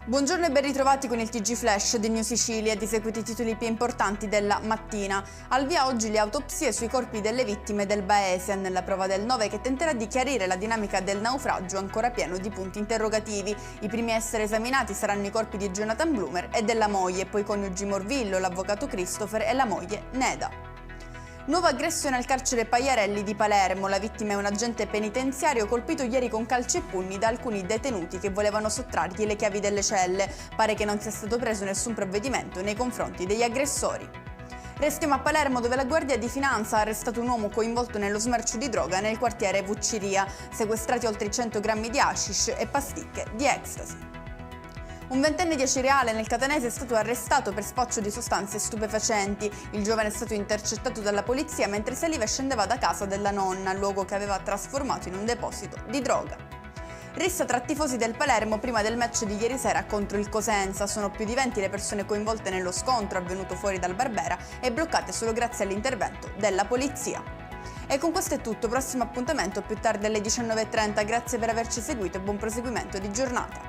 Buongiorno e ben ritrovati con il TG Flash di New Sicilia, di seguiti i titoli più importanti della mattina. Al via oggi le autopsie sui corpi delle vittime del Baese, nella prova del 9 che tenterà di chiarire la dinamica del naufragio ancora pieno di punti interrogativi. I primi a essere esaminati saranno i corpi di Jonathan Bloomer e della moglie, poi coniugi Morvillo, l'avvocato Christopher e la moglie Neda. Nuova aggressione al carcere Pagliarelli di Palermo. La vittima è un agente penitenziario colpito ieri con calci e pugni da alcuni detenuti che volevano sottrargli le chiavi delle celle. Pare che non sia stato preso nessun provvedimento nei confronti degli aggressori. Restiamo a Palermo, dove la Guardia di Finanza ha arrestato un uomo coinvolto nello smercio di droga nel quartiere Vucciria, sequestrati oltre 100 grammi di hashish e pasticche di ecstasy. Un ventenne di Acireale nel Catanese è stato arrestato per spaccio di sostanze stupefacenti. Il giovane è stato intercettato dalla polizia mentre saliva e scendeva da casa della nonna, luogo che aveva trasformato in un deposito di droga. Rissa tra tifosi del Palermo prima del match di ieri sera contro il Cosenza. Sono più di 20 le persone coinvolte nello scontro avvenuto fuori dal Barbera e bloccate solo grazie all'intervento della polizia. E con questo è tutto, prossimo appuntamento più tardi alle 19:30. Grazie per averci seguito e buon proseguimento di giornata.